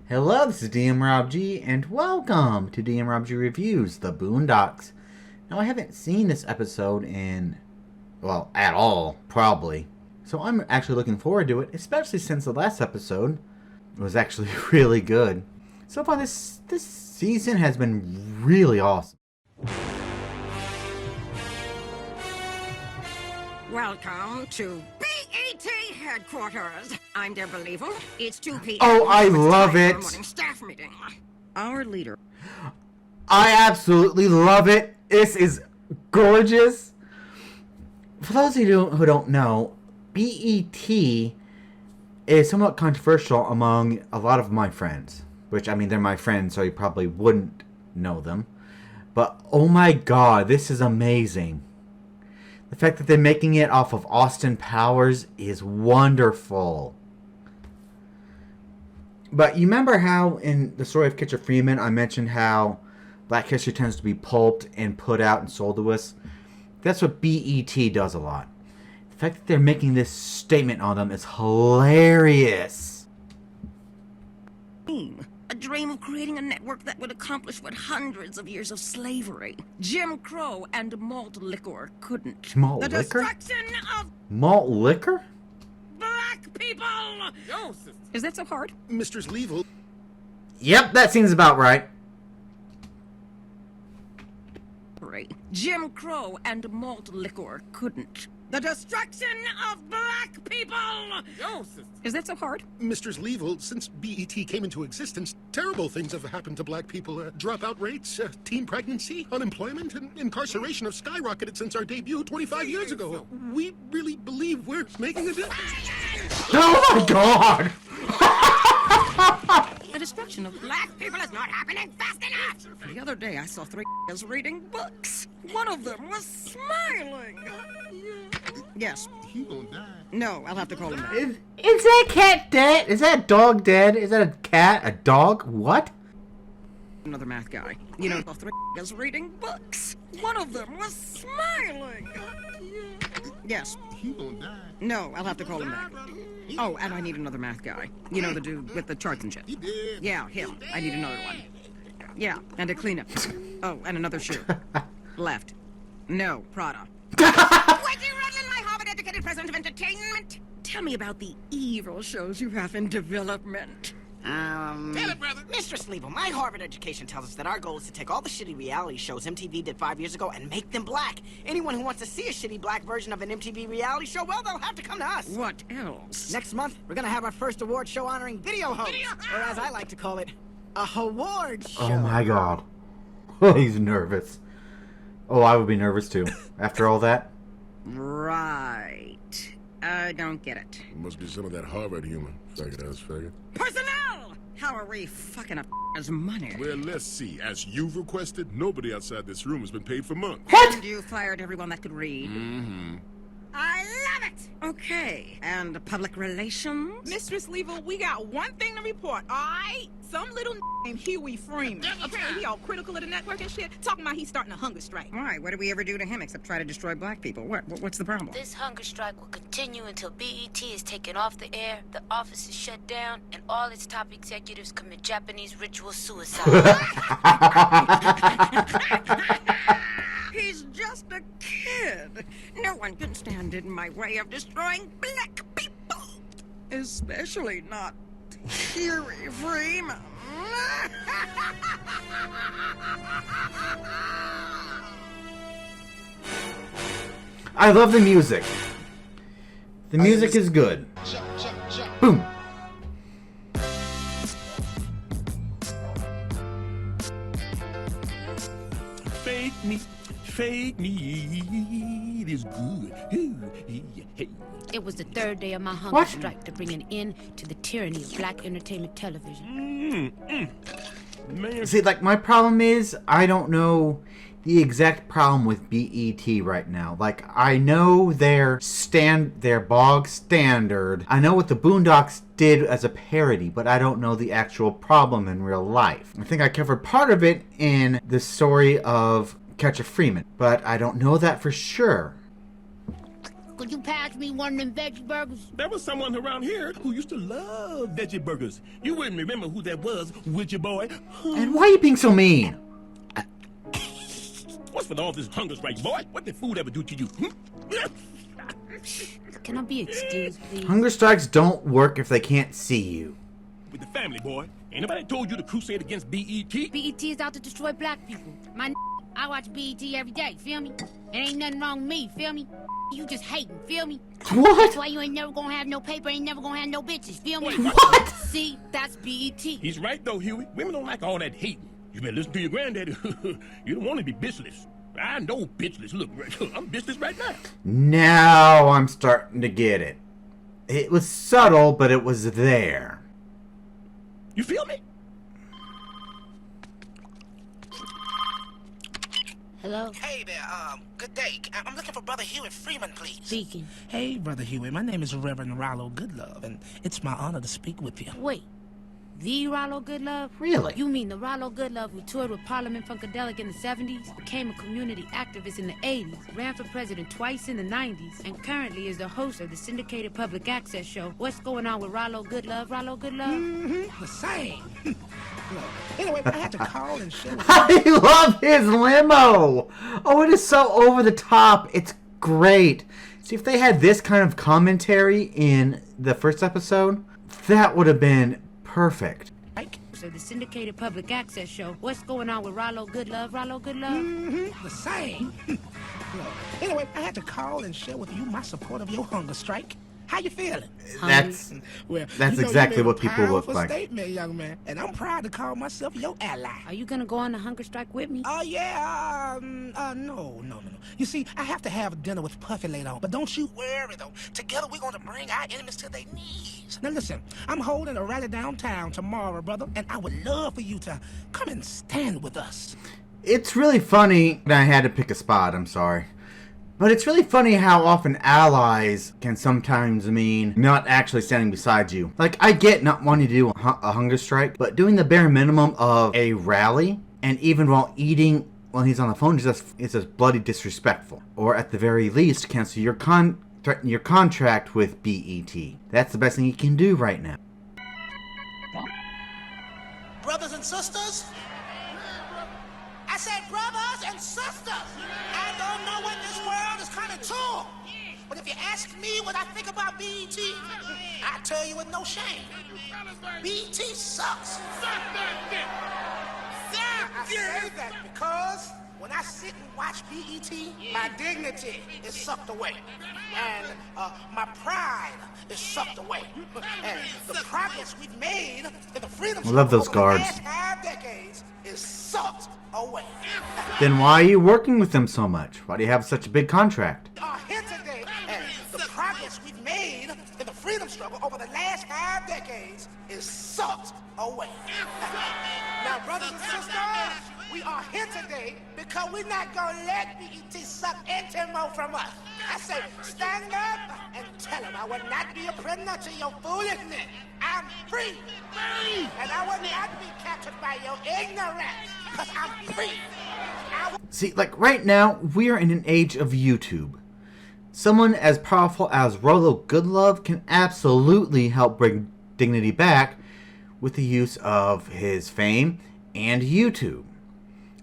Hello, this is DmRobG, and welcome to DmRobG Reviews The Boondocks. Now, I haven't seen this episode in, well, at all, probably. So I'm actually looking forward to it, especially since the last episode was actually really good. So far, this season has been really awesome. Welcome to B.E.T. Headquarters. I'm Deborah Level. It's 2 p.m. Oh, I love it. Morning staff meeting. Our leader. I absolutely love it. This is gorgeous. For those of you who don't know, B.E.T. is somewhat controversial among a lot of my friends. Which, I mean, they're my friends, so you probably wouldn't know them. But, oh my god, this is amazing. The fact that they're making it off of Austin Powers is wonderful. But you remember how in the story of Catcher Freeman I mentioned how Black history tends to be pulped and put out and sold to us? That's what B.E.T. does a lot. The fact that they're making this statement on them is hilarious. A dream of creating a network that would accomplish what hundreds of years of slavery, Jim Crow, and malt liquor couldn't. Malt the liquor? destruction of Malt liquor? black people! Is that so hard? Mistress Level. Yep, that seems about right. Jim Crow and malt liquor couldn't. The destruction of black people! Is that so hard? Mistress Level, since B.E.T. came into existence, terrible things have happened to black people. Dropout rates, teen pregnancy, unemployment, and incarceration have skyrocketed since our debut 25 years ago. We really believe we're making a difference. Oh my god! The destruction of black people is not happening fast enough! The other day I saw 3 guys reading books. One of them was smiling. Yes. He gonna die. No, I'll have to call him back. Is that cat dead? Is that dog dead? Is that a cat? A dog? What? Another math guy. You know, 3 guys reading books. One of them was smiling. Yes. He gonna die. No, I'll have to call him back. Oh, and I need another math guy. You know, the dude with the charts and shit. He dead. Yeah, him. I need another one. Yeah, and a cleanup. Oh, and another shoe. Left. No, Prada. Wait, you Rutland, my Harvard-educated president of entertainment? Tell me about the evil shows you have in development. Tell it, brother. Mistress Level, my Harvard education tells us that our goal is to take all the shitty reality shows MTV did 5 years ago and make them black. Anyone who wants to see a shitty black version of an MTV reality show, well, they'll have to come to us. What else? Next month, we're gonna have our first award show honoring video hosts, or as I like to call it, a award show. Oh my god. He's nervous. Oh, I would be nervous too. After all that. Right. I don't get it. It must be some of that Harvard humor. Faggot-ass faggot. Personnel! How are we fucking up his money? Well, let's see. As you've requested, nobody outside this room has been paid for months. And you fired everyone that could read. Mm-hmm. I love it! Okay, and public relations? Mistress Level, we got one thing to report, alright? Some little named Huey Freeman. Apparently he all critical of the network and shit, talking about he's starting a hunger strike. Why? What did we ever do to him except try to destroy black people? What's the problem? This hunger strike will continue until B.E.T. is taken off the air, the office is shut down, and all its top executives commit Japanese ritual suicide. He's just a kid. No one can stand in my way of destroying black people. Especially not Huey Freeman. I love the music. The music is good. Boom. Fake me, it is good. Hey. It was the 3rd day of my hunger What? strike to bring an end to the tyranny of black entertainment television. Man, See, like, my problem is, I don't know the exact problem with B.E.T. right now. Like, I know their bog standard. I know what the Boondocks did as a parody, but I don't know the actual problem in real life. I think I covered part of it in the story of Catcher Freeman, but I don't know that for sure. Could you pass me one of them veggie burgers? There was someone around here who used to love veggie burgers. You wouldn't remember who that was, would you, boy? And why are you being so mean? What's with all this hunger strike, boy? What did food ever do to you? Can I be excused, please? Hunger strikes don't work if they can't see you. With the family, boy. Ain't nobody told you to crusade against B.E.T.? B.E.T. is out to destroy black people. I watch B.E.T. every day, feel me? It ain't nothing wrong with me, feel me? You just hating, feel me? What? That's why you ain't never gonna have no paper, ain't never gonna have no bitches, feel me? What? See, that's B.E.T. He's right, though, Huey. Women don't like all that hating. You better listen to your granddaddy. You don't want to be bitchless. I know bitchless. Look, I'm bitchless right now. Now I'm starting to get it. It was subtle, but it was there. You feel me? Hello? Hey there, good day. I'm looking for Brother Hewitt Freeman, please. Speaking. Hey, Brother Hewitt, my name is Reverend Rallo Goodlove, and it's my honor to speak with you. Wait. The Rallo Goodlove? Really? You mean the Rallo Goodlove who toured with Parliament Funkadelic in the 70s, became a community activist in the 80s, ran for president twice in the 90s, and currently is the host of the syndicated public access show, What's Going On with Rallo Goodlove? Rallo Goodlove? The same. Anyway, I had to call and share with I love his limo. Oh, it is so over the top. It's great. See, if they had this kind of commentary in the first episode, that would have been perfect. So the syndicated public access show, What's Going On with Rallo Goodlove? Rallo Goodlove? the same. Anyway, I had to call and share with you my support of your hunger strike. How you feeling? That's Well, that's you know, exactly you made what a people look powerful like. statement, young man, and I'm proud to call myself your ally. Are you gonna go on the hunger strike with me? Oh, yeah, no. You see, I have to have dinner with Puffy later on, but don't you worry, though. Together, we're going to bring our enemies to their knees. Now, listen, I'm holding a rally downtown tomorrow, brother, and I would love for you to come and stand with us. It's really funny that I had to pick a spot, I'm sorry. But it's really funny how often allies can sometimes mean not actually standing beside you. Like, I get not wanting to do a hunger strike, but doing the bare minimum of a rally, and even while eating while he's on the phone, is just bloody disrespectful. Or at the very least, cancel your threaten your contract with B.E.T. That's the best thing you can do right now. Brothers and sisters? I said brothers and sisters! I don't know what this world is coming to. But if you ask me what I think about B.E.T., I tell you with no shame. B.E.T. sucks. I say that because when I sit and watch B.E.T., my dignity is sucked away. And my pride is sucked away. And the progress we've made in the freedom I love those over guards. the last 5 decades is sucked away. Then why are you working with them so much? Why do you have such a big contract? We are here today, and the progress we've made in the freedom struggle over the last 5 decades is sucked away. Now, brothers and sisters, we are here today because we're not gonna let B.E.T. suck anything more from us. I say, stand up and tell him I will not be a prisoner to your foolishness. I'm free. And I will not be captured by your ignorance, because I'm free. See, like right now, we're in an age of YouTube. Someone as powerful as Rallo Goodlove can absolutely help bring dignity back with the use of his fame and YouTube.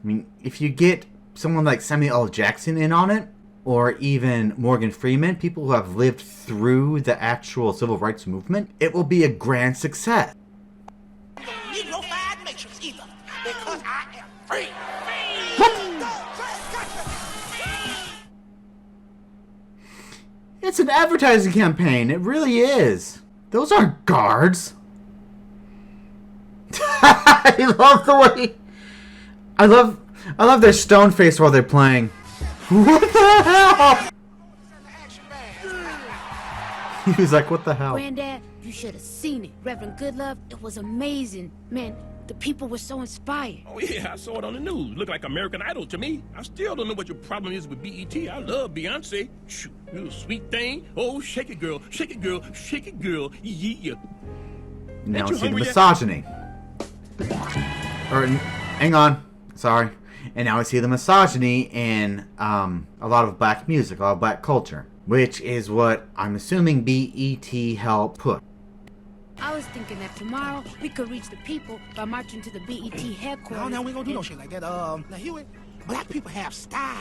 I mean, if you get someone like Samuel L. Jackson in on it, or even Morgan Freeman, people who have lived through the actual civil rights movement, it will be a grand success. Negro-fied matrix either, because I am free. It's an advertising campaign. It really is. Those aren't guards. I love the way. I love their stone face while they're playing. What the hell? He was like, what the hell? Granddad, you should have seen it. Reverend Goodlove, it was amazing. Man, the people were so inspired. Oh, yeah, I saw it on the news. Looked like American Idol to me. I still don't know what your problem is with B.E.T. I love Beyonce. Shoot, little sweet thing. Oh, shake it, girl. Shake it, girl. Shake it, girl. Yeah. Now Ain't we you see the hungry yet? misogyny. Or, hang on. Sorry. And now we see the misogyny in a lot of black music, a lot of black culture. which is what I'm assuming B.E.T. helped put. I was thinking that tomorrow we could reach the people by marching to the B.E.T. headquarters. No, we ain't gonna do no shit like that. Now, Huey, black people have style,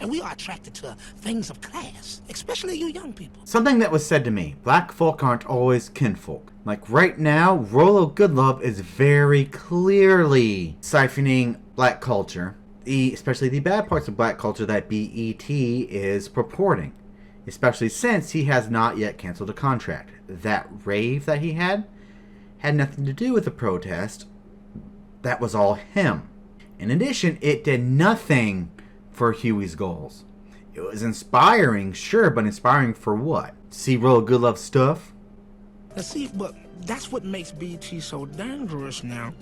and we are attracted to things of class, especially you young people. Something that was said to me, black folk aren't always kinfolk. Like right now, Rallo Goodlove is very clearly siphoning black culture, especially the bad parts of black culture that B.E.T. is purporting. Especially since he has not yet canceled a contract. That rave that he had nothing to do with the protest. That was all him. In addition, it did nothing for Huey's goals. It was inspiring, sure, but inspiring for what? See Rallo Goodlove's stuff? Now see, but that's what makes BT so dangerous now.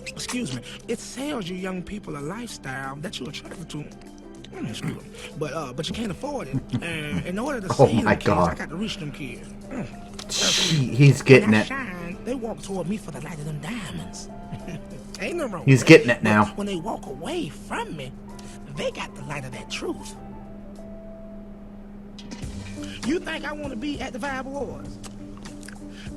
Excuse me. It sells you young people a lifestyle that you're attracted to. But you can't afford it. And in order to see them kids, I got to reach them kids. He's getting it. Shine, they walk toward me for the light of them diamonds. Ain't no wrong. He's getting it now. When they walk away from me, they got the light of that truth. You think I want to be at the 5 Awards?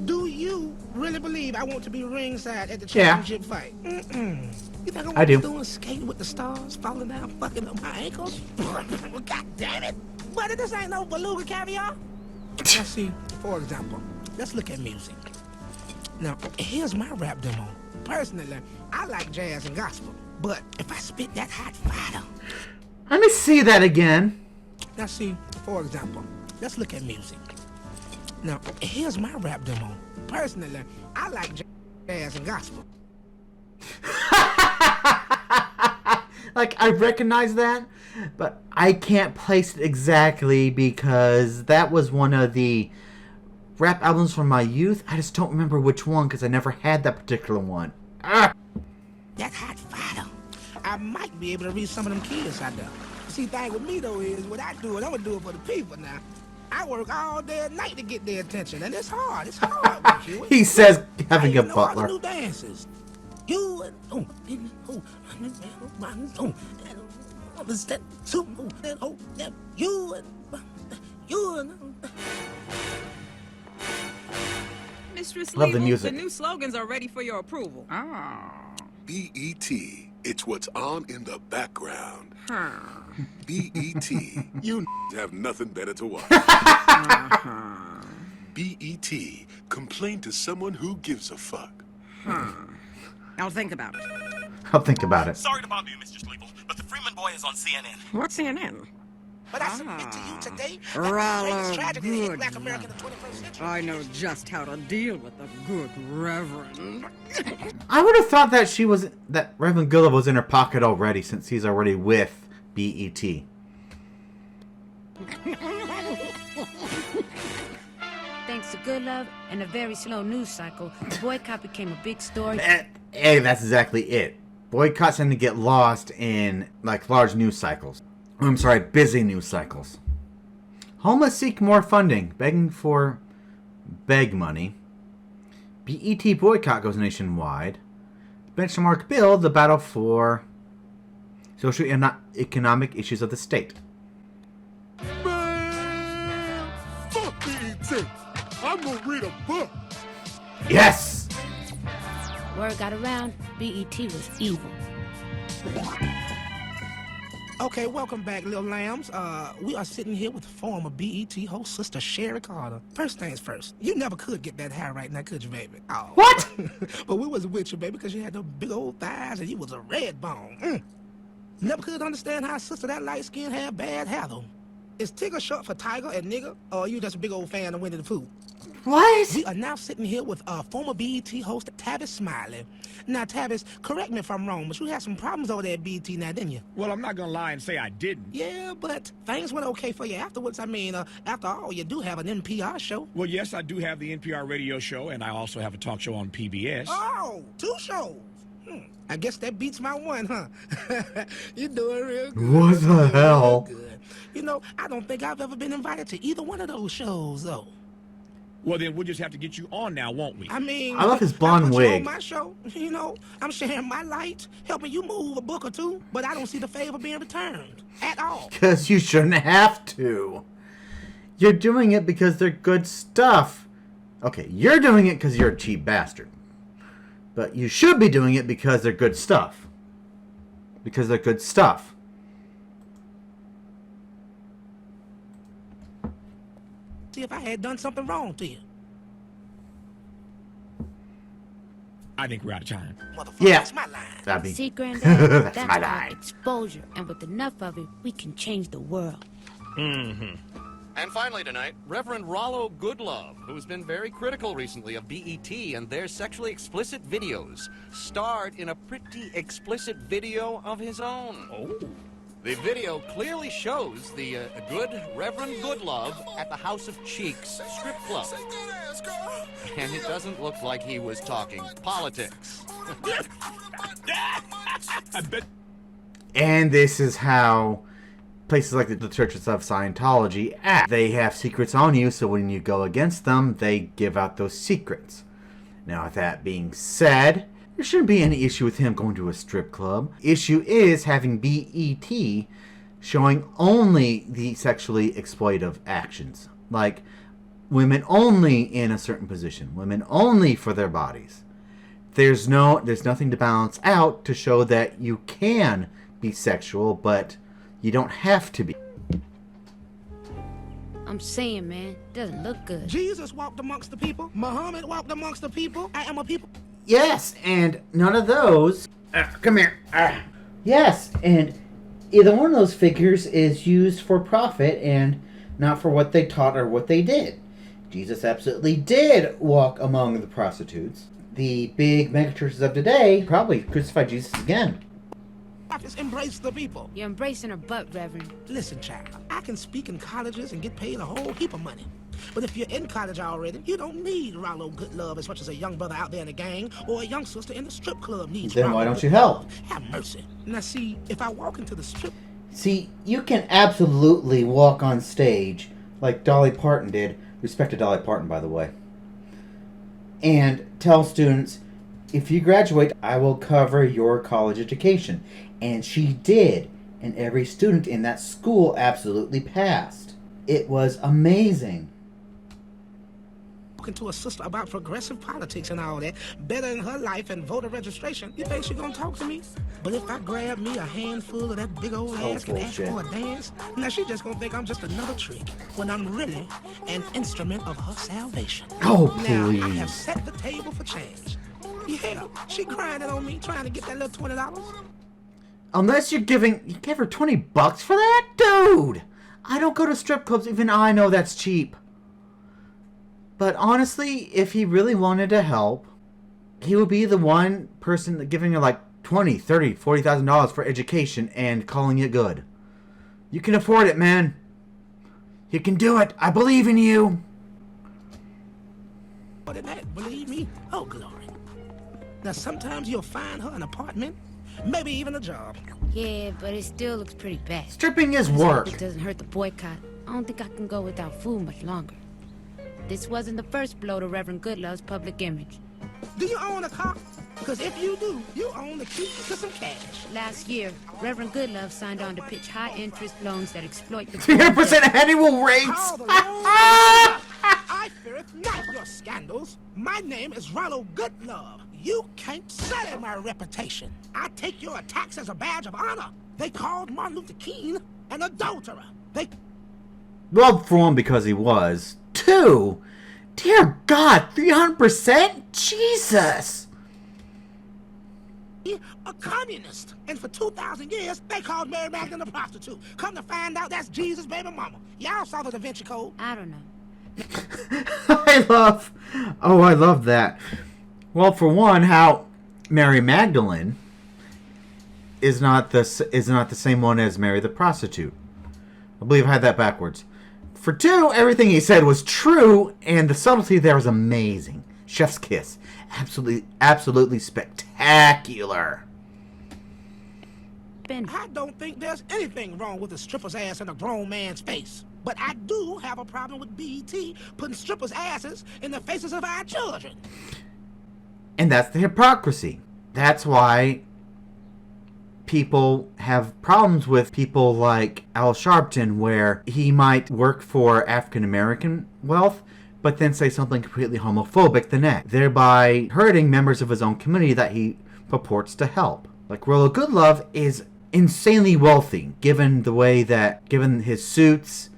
Do you really believe I want to be ringside at the championship fight? You think I want to be doing skating with the stars, falling down, fucking up my ankles? God damn it! But this ain't no beluga caviar. Let's see, for example, let's look at music. Now, here's my rap demo. Personally, I like jazz and gospel, but if I spit that hot fire... Let me see that again. Now see, for example, let's look at music. Now, here's my rap demo. Personally, I like jazz and gospel. Like, I recognize that, but I can't place it exactly because that was one of the rap albums from my youth. I just don't remember which one because I never had that particular one. Ah! That hot fire. I might be able to reach some of them kids out there. See, the thing with me, though, is what I do, and I'm going to do it for the people now. I work all day and night to get their attention, and it's hard. It's hard with you. He says having a butler. All the new dances. You and Mistress Love the Legal, music. the new slogans are ready for your approval. B.E.T. It's what's on in the background. B.E.T. You have nothing better to watch. B.E.T. Complain to someone who gives a fuck. I'll think about it. I'll think about it. Sorry to bother you, Mr. Sleeple, but the Freeman boy is on CNN. What's CNN? But I submit to you today that Rallo, the greatest tragedy that hit good Black America in the 21st century. I know just how to deal with the good Reverend. I would have thought that Reverend Goodlove was in her pocket already since he's already with B.E.T. Thanks to Goodlove and a very slow news cycle, the boycott became a big story. Hey, that's exactly it. Boycotts tend to get lost in, like, large news cycles. I'm sorry, busy news cycles. Homeless seek more funding, begging for beg money. B.E.T. boycott goes nationwide. Benchmark bill, the battle for social and economic issues of the state. Man, fuck B.E.T. I'm gonna read a book. Yes! Word got around, B.E.T. was evil. Okay, welcome back, little lambs. We are sitting here with former BET host, Sister Sherry Carter. First things first, you never could get that hair right now, could you, baby? Oh. What? But we was with you, baby, because you had those big old thighs and you was a red bone. Never could understand how sister that light skin had bad hair, though. Is Tigger short for tiger and nigger, or are you just a big old fan of Winnie the Pooh? What? We are now sitting here with former BET host Tavis Smiley. Now, Tavis, correct me if I'm wrong, but you had some problems over there at BET now, didn't you? Well, I'm not gonna lie and say I didn't. Yeah, but things went okay for you afterwards. I mean, after all, you do have an NPR show. Well, yes, I do have the NPR radio show, and I also have a talk show on PBS. Oh, 2 shows. I guess that beats my one, huh? You're doing real good. What the hell? Good. You know, I don't think I've ever been invited to either one of those shows, though. Well, then we'll just have to get you on now, won't we? I mean, I love his blonde wig. wig. On my show, you know, I'm sharing my light, helping you move a book or two, but I don't see the favor being returned at all. Because you shouldn't have to. You're doing it because they're good stuff. Okay, you're doing it because you're a cheap bastard. But you should be doing it because they're good stuff. Because they're good stuff. See if I had done something wrong to you. I think we're out of time. Yeah. That's my line. That'd be... See, Granddad? That's my called line. exposure, and with enough of it, we can change the world. And finally tonight, Reverend Rallo Goodlove, who's been very critical recently of B.E.T. and their sexually explicit videos, starred in a pretty explicit video of his own. Oh. The video clearly shows the good Reverend Goodlove at the House of Cheeks strip club. And it doesn't look like he was talking politics. I bet. And this is how places like the Churches of Scientology act. They have secrets on you, so when you go against them, they give out those secrets. Now, with that being said, there shouldn't be any issue with him going to a strip club. Issue is having B.E.T. showing only the sexually exploitive actions. Like, women only in a certain position. Women only for their bodies. There's nothing to balance out to show that you can be sexual, but you don't have to be. I'm saying, man, doesn't look good. Jesus walked amongst the people. Muhammad walked amongst the people. I am a people. Yes, and none of those... come here. Yes, and either one of those figures is used for profit and not for what they taught or what they did. Jesus absolutely did walk among the prostitutes. The big megachurches of today probably crucified Jesus again. Prophets embrace the people. You're embracing her butt, Reverend. Listen, child, I can speak in colleges and get paid a whole heap of money. But if you're in college already, you don't need Rallo Goodlove as much as a young brother out there in the gang or a young sister in the strip club needs. Then Rallo why don't you Goodlove. help? Have mercy. Now see, if I walk into the strip... See, you can absolutely walk on stage like Dolly Parton did. Respect to Dolly Parton, by the way. And tell students, if you graduate, I will cover your college education. And she did. And every student in that school absolutely passed. It was amazing. Talking to a sister about progressive politics and all that, bettering her life and voter registration, you think she gonna talk to me? But if I grab me a handful of that big old ass and ask for a dance, now she just gonna think I'm just another trick, when I'm really an instrument of her salvation. Oh, Now, I have please. set the table for change. Yeah, she grinding on me, trying to get that little $20. Unless you give her $20 for that? Dude! I don't go to strip clubs, even I know that's cheap. But honestly, if he really wanted to help, he would be the one person giving her like $20, $30, $40,000 for education and calling it good. You can afford it, man. You can do it. I believe in you. But in that, believe me, oh glory. Now sometimes you'll find her an apartment, maybe even a job. Yeah, but it still looks pretty bad. Stripping is Let's hope work. it doesn't hurt the boycott. I don't think I can go without food much longer. This wasn't the first blow to Reverend Goodlove's public image. Do you own a car? Because if you do, you own the key to some cash. Last year, Reverend Goodlove signed on to pitch high-interest loans that exploit the 300% annual rates. Call the loan I feareth not your scandals. My name is Rallo Goodlove. You can't sully my reputation. I take your attacks as a badge of honor. They called Martin Luther King an adulterer. Well, for one, because he was. Two, dear God, 300%? Jesus! A communist. And for 2,000 years, they called Mary Magdalene a prostitute. Come to find out, that's Jesus' baby mama. Y'all saw the Da Vinci Code. I don't know. I love that. Well, for one, how Mary Magdalene is not the same one as Mary the prostitute. I believe I had that backwards. For two, everything he said was true, and the subtlety there was amazing. Chef's kiss. Absolutely spectacular. I don't think there's anything wrong with a stripper's ass in a grown man's face. But I do have a problem with B.E.T. putting strippers' asses in the faces of our children. And that's the hypocrisy. That's why people have problems with people like Al Sharpton, where he might work for African American wealth, but then say something completely homophobic the next, thereby hurting members of his own community that he purports to help. Like, Rallo Goodlove is insanely wealthy, given his suits.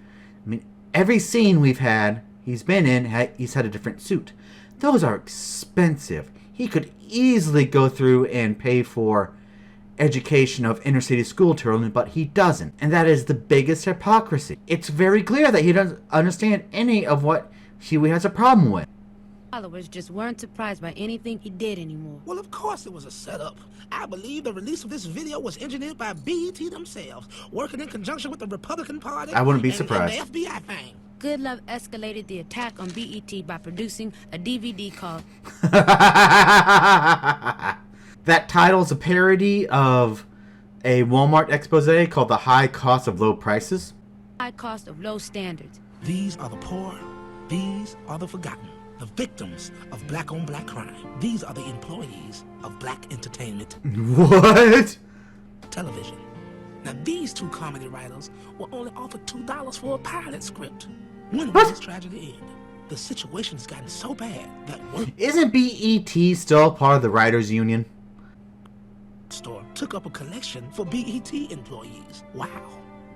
I mean, every scene he's been in, he's had a different suit. Those are expensive. He could easily go through and pay for education of inner city school children, but he doesn't. And that is the biggest hypocrisy. It's very clear that he doesn't understand any of what Huey has a problem with. Followers just weren't surprised by anything he did anymore. Well, of course it was a setup. I believe the release of this video was engineered by B.E.T. themselves, working in conjunction with the Republican Party. I wouldn't be surprised. And the FBI thing. Goodlove escalated the attack on B.E.T. by producing a DVD called... That title's a parody of a Walmart expose called The High Cost of Low Prices. High Cost of Low Standards. These are the poor. These are the forgotten. The victims of black-on-black crime. These are the employees of black entertainment. What? Television. Now, these two comedy writers were only offered $2 for a pilot script. When will this tragedy end? The situation's gotten so bad that one... Isn't B.E.T. still part of the Writers Union? ...store took up a collection for B.E.T. employees. Wow.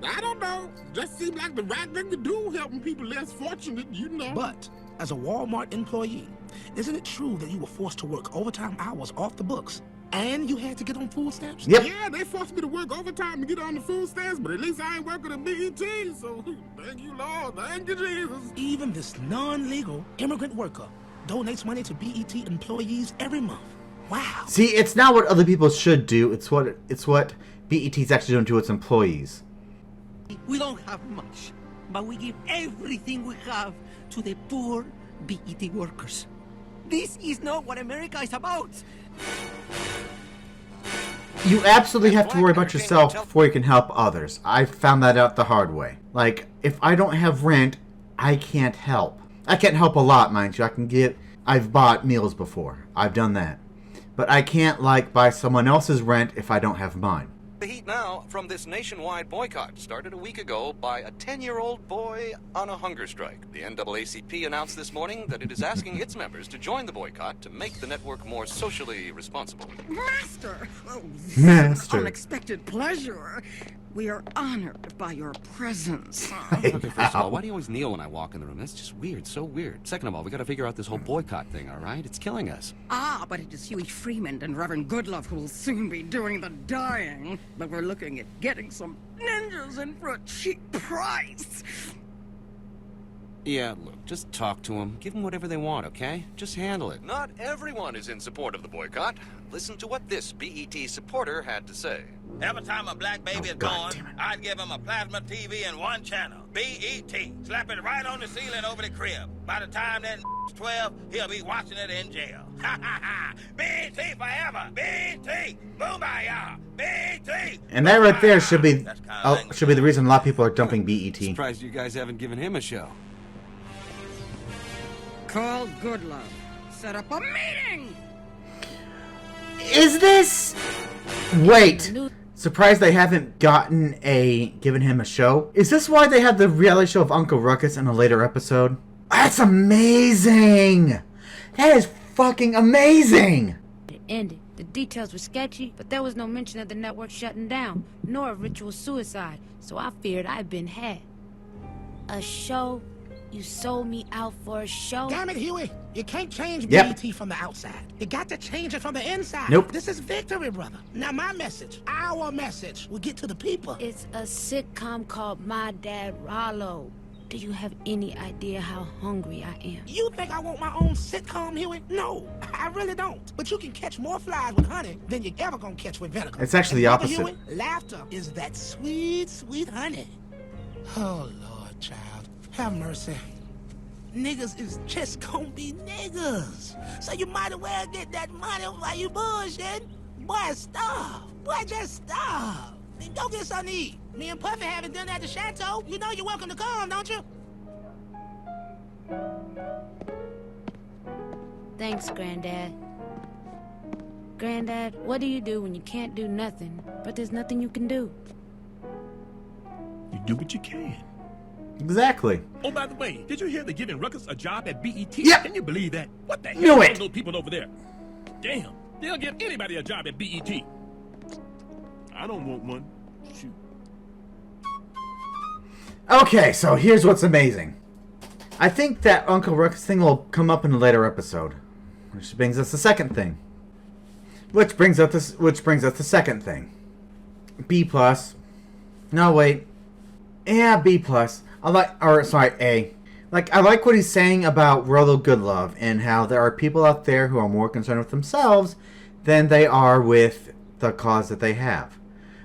I don't know. Just seemed like the right thing to do, helping people less fortunate, you know. But, as a Walmart employee, isn't it true that you were forced to work overtime hours off the books? And you had to get on food stamps? Yep. Yeah, they forced me to work overtime to get on the food stamps, but at least I ain't working at B.E.T., so thank you, Lord. Thank you, Jesus. Even this non-legal immigrant worker donates money to B.E.T. employees every month. Wow. See, it's not what other people should do. It's what BET's actually doing to its employees. We don't have much, but we give everything we have to the poor BET workers. This is not what America is about. You absolutely have to worry about yourself before you can help others. I found that out the hard way. Like, if I don't have rent, I can't help. I can't help a lot, mind you. I've bought meals before. I've done that. But I can't, buy someone else's rent if I don't have mine. The heat now from this nationwide boycott started a week ago by a 10-year-old boy on a hunger strike. The NAACP announced this morning that it is asking its members to join the boycott to make the network more socially responsible. Master! Oh, Master. Unexpected pleasure. We are honored by your presence. Okay, first of all, why do you always kneel when I walk in the room? That's just weird, so weird. Second of all, we gotta figure out this whole boycott thing, all right? It's killing us. Ah, but it is Huey Freeman and Reverend Goodlove who will soon be doing the dying. But we're looking at getting some ninjas in for a cheap price. Yeah, look, just talk to them. Give them whatever they want, okay? Just handle it. Not everyone is in support of the boycott. Listen to what this BET supporter had to say. Every time a black baby is born, I'd give him a plasma TV and one channel, B.E.T. Slap it right on the ceiling over the crib. By the time that 12, he'll be watching it in jail. Ha ha ha! B.E.T. forever! B.E.T. Boom-ba-ya! B.E.T. And that right there should be the reason a lot of people are dumping BET. Surprised you guys haven't given him a show. Call Goodlove. Set up a meeting! Is this... Wait. Surprised they haven't given him a show? Is this why they had the reality show of Uncle Ruckus in a later episode? That's amazing! That is fucking amazing! It ended. The details were sketchy, but there was no mention of the network shutting down, nor of ritual suicide, so I feared I'd been had. A show? You sold me out for a show? Damn it, Huey! You can't change BET from the outside. You got to change it from the inside. Nope. This is victory, brother. Now my message, our message, will get to the people. It's a sitcom called My Dad Rallo. Do you have any idea how hungry I am? You think I want my own sitcom, Huey? No, I really don't. But you can catch more flies with honey than you're ever gonna catch with vinegar. It's actually the opposite. Huey, laughter is that sweet, sweet honey. Oh, Lord, child. Have mercy. Niggas is just gonna be niggas. So you might as well get that money while you bullshit. Boy, stop. Boy, just stop. And go get something to eat. Me and Puffy haven't done at the chateau. You know you're welcome to come, don't you? Thanks, Granddad. Granddad, what do you do when you can't do nothing, but there's nothing you can do? You do what you can. Exactly. Oh, by the way, did you hear they're giving Ruckus a job at B.E.T.? Yep. Can you believe that? What the hell? Knew it. Those people over there. Damn, they'll give anybody a job at B.E.T. I don't want one. Shoot. Okay, so here's what's amazing. I think that Uncle Ruckus thing will come up in a later episode, which brings us the second thing. Which brings us the second thing. B plus. No, wait. Yeah, B plus. A. Like, I like what he's saying about Rallo Goodlove and how there are people out there who are more concerned with themselves than they are with the cause that they have.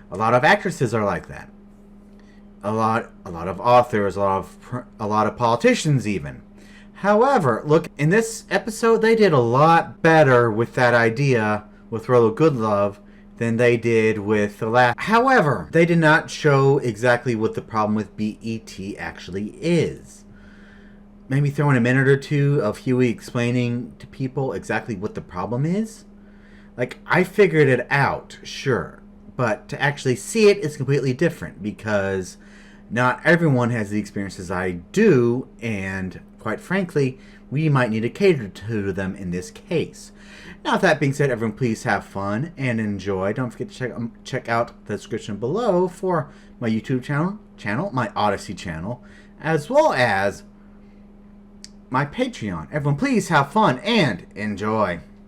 A lot of actresses are like that. A lot of authors, a lot of politicians even. However, look, in this episode, they did a lot better with that idea with Rallo Goodlove than they did with the last. However, they did not show exactly what the problem with B.E.T. actually is. Maybe throw in a minute or two of Huey explaining to people exactly what the problem is. Like, I figured it out, sure. But to actually see it is completely different because not everyone has the experiences I do, and quite frankly, we might need to cater to them in this case. Now, with that being said, everyone please have fun and enjoy. Don't forget to check out the description below for my YouTube channel, my Odyssey channel, as well as my Patreon. Everyone please have fun and enjoy.